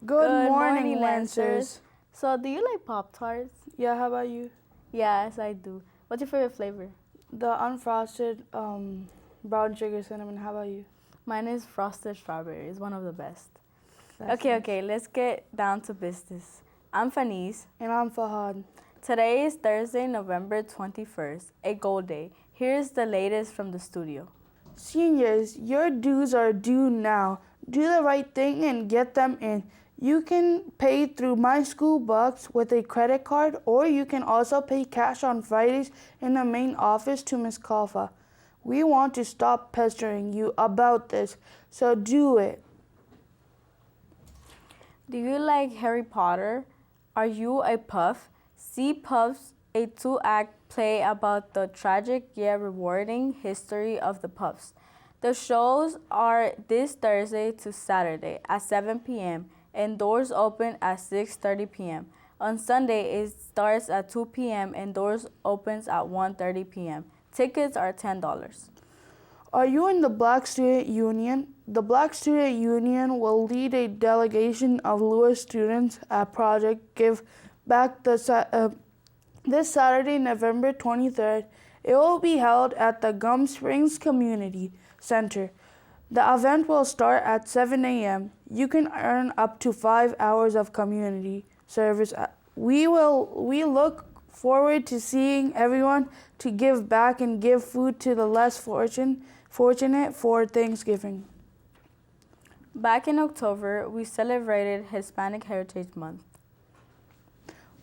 Good morning, Lancers. So, do you like Pop-Tarts? Yeah, how about you? Yes, I do. What's your favorite flavor? The unfrosted brown sugar cinnamon. How about you? Mine is frosted strawberry. It's one of the best. That's Okay, let's get down to business. I'm Fanice. And I'm Fahad. Today is Thursday, November 21st, a gold day. Here's the latest from the studio. Seniors, your dues are due now. Do the right thing and get them in. You can pay through My School Bucks with a credit card, or you can also pay cash on Fridays in the main office to Miss Kalfa. We want to stop pestering you about this, so do it. Do you like Harry Potter? Are you a Puff? See Puffs, a 2-act play about the tragic yet rewarding history of the Puffs. The shows are this Thursday to Saturday at 7 p.m. and doors open at 6:30 p.m. On Sunday, it starts at 2 p.m. and doors opens at 1:30 p.m. Tickets are $10. Are you in the Black Student Union? The Black Student Union will lead a delegation of Lewis students at Project Give Back this Saturday, November 23rd. It will be held at the Gum Springs Community Center. The event will start at 7 a.m. You can earn up to 5 hours of community service. We look forward to seeing everyone to give back and give food to the less fortunate for Thanksgiving. Back in October, we celebrated Hispanic Heritage Month.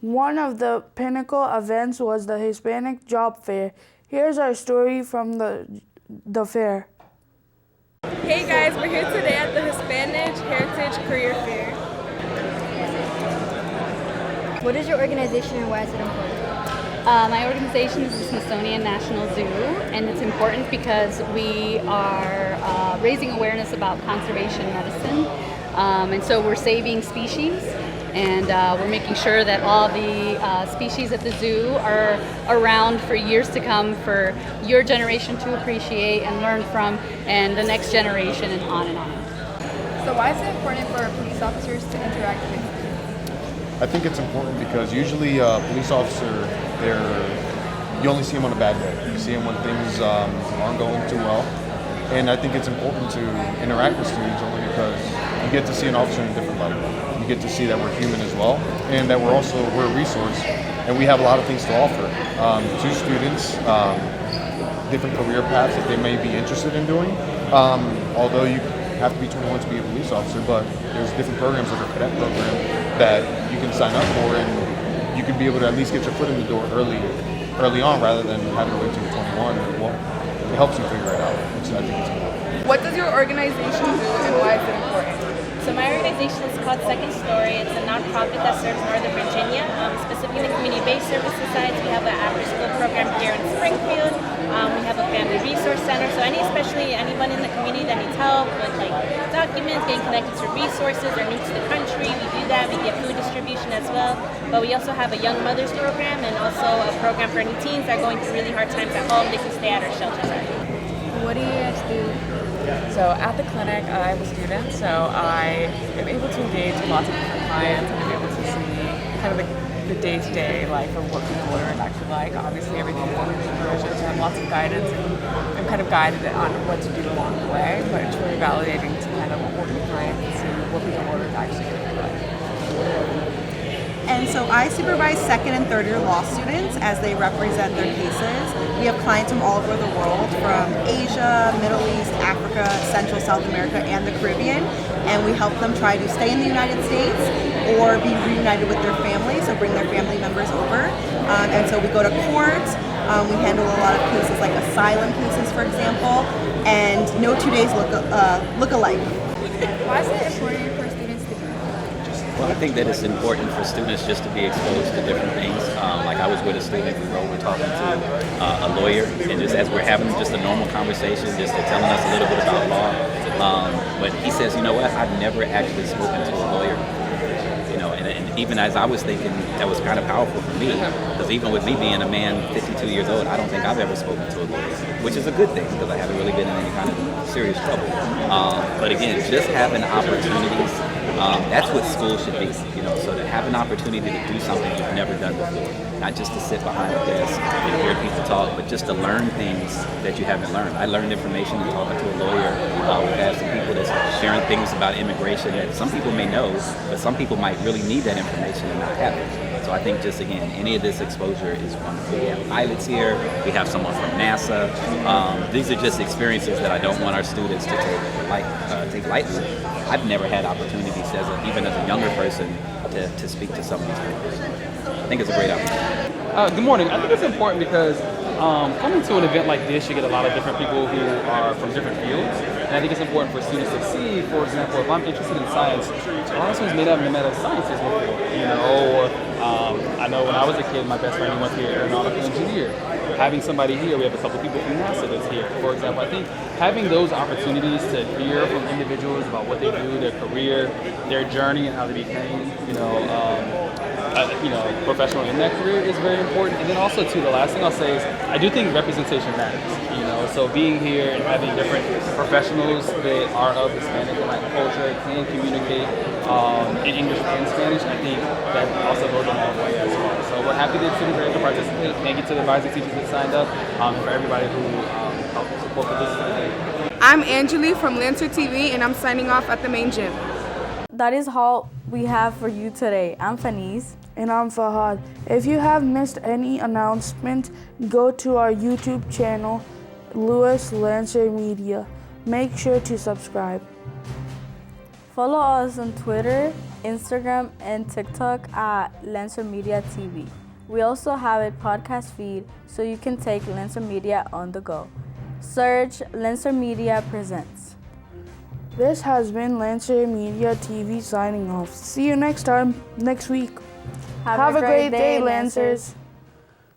One of the pinnacle events was the Hispanic Job Fair. Here's our story from the fair. Hey guys, we're here today at the Hispanic Heritage Career Fair. What is your organization and why is it important? My organization is the Smithsonian National Zoo, and it's important because we are raising awareness about conservation medicine. And so we're saving species, and we're making sure that all the species at the zoo are around for years to come for your generation to appreciate and learn from, and the next generation, and on and on. So why is it important for police officers to interact with students? I think it's important because usually a police officer, you only see them on a bad day. You see them when things aren't going too well. And I think it's important to interact with students only because you get to see an officer on a different level. You get to see that we're human as well, and that we're a resource, and we have a lot of things to offer to students, different career paths that they may be interested in doing. Although you have to be 21 to be a police officer, but there's different programs like our cadet program that you can sign up for, and you can be able to at least get your foot in the door early on rather than having to wait till you're 21. Well, it helps you figure it out, which I think is important. What does your organization do and why is it important? So my organization is called Second Story. It's a nonprofit that serves Northern Virginia, specifically the community-based service society. We have an after-school program here in Springfield. We have a family resource center. So especially anyone in the community that needs help with like documents, getting connected to resources, or new to the country, we do that. We get food distribution as well. But we also have a young mothers program and also a program for any teens that are going through really hard times at home. They can stay at our shelters. What do you guys do? So at the clinic, I'm a student, so I am able to engage with lots of different clients and I'm able to see kind of the day-to-day life of what people are actually like. Obviously, everything from conversion, so I have lots of guidance and I'm kind of guided on what to do along the way, but it's really validating to kind of work with clients and see what people are actually going to be like. And so I supervise second and third year law students as they represent their cases. We have clients from all over the world, from Asia, Middle East, Africa, Central, South America, and the Caribbean. And we help them try to stay in the United States or be reunited with their family, so bring their family members over. And so we go to court. We handle a lot of cases like asylum cases, for example, and no 2 days look alike. Why is it important for students to be? Well, I think that it's important for students just to be exposed to different things. Like I was with a student who wrote, we're talking to a lawyer, and just as we're having just a normal conversation, just they're telling us a little bit about law. But he says, you know what, I've never actually spoken to a lawyer. And even as I was thinking, that was kind of powerful for me, because even with me being a man 52 years old, I don't think I've ever spoken to a lawyer, which is a good thing, because I haven't really been in any kind of serious trouble. But again, just having opportunities That's what school should be, you know. So to have an opportunity to do something you've never done before, not just to sit behind a desk and hear people talk, but just to learn things that you haven't learned. I learned information in talking to a lawyer. We've had some people that's sharing things about immigration that some people may know, but some people might really need that information and not have it. So I think just again, any of this exposure is wonderful. We have pilots here. We have someone from NASA. These are just experiences that I don't want our students to take lightly. I've never had opportunities, even as a younger person, to speak to some of these people. I think it's a great opportunity. Good morning. I think it's important because coming to an event like this, you get a lot of different people who are from different fields. And I think it's important for students to see, for example, if I'm interested in science, a lot of students may not have met sciences before, you know, or I know when I was a kid, my best friend went to be an aeronautical engineer. Having somebody here, we have a couple people from NASA that's here, for example. I think having those opportunities to hear from individuals about what they do, their career, their journey, and how they became, professional in that career is very important. And then also, too, the last thing I'll say is I do think representation matters. You know, so being here and having different professionals that are of Hispanic and Latin culture can communicate in English and Spanish. I think that also goes a long way as well. So we're happy that students are able to participate. Thank you to the advising teachers that signed up, and for everybody who helped support this today. I'm Angeli from Lancer TV, and I'm signing off at the main gym. That is all we have for you today. I'm Fanice. And I'm Fahad. If you have missed any announcement, go to our YouTube channel, Lewis Lancer Media. Make sure to subscribe. Follow us on Twitter, Instagram, and TikTok at Lancer Media TV. We also have a podcast feed so you can take Lancer Media on the go. Search Lancer Media Presents. This has been Lancer Media TV signing off. See you next week. Have a great day, Lancers.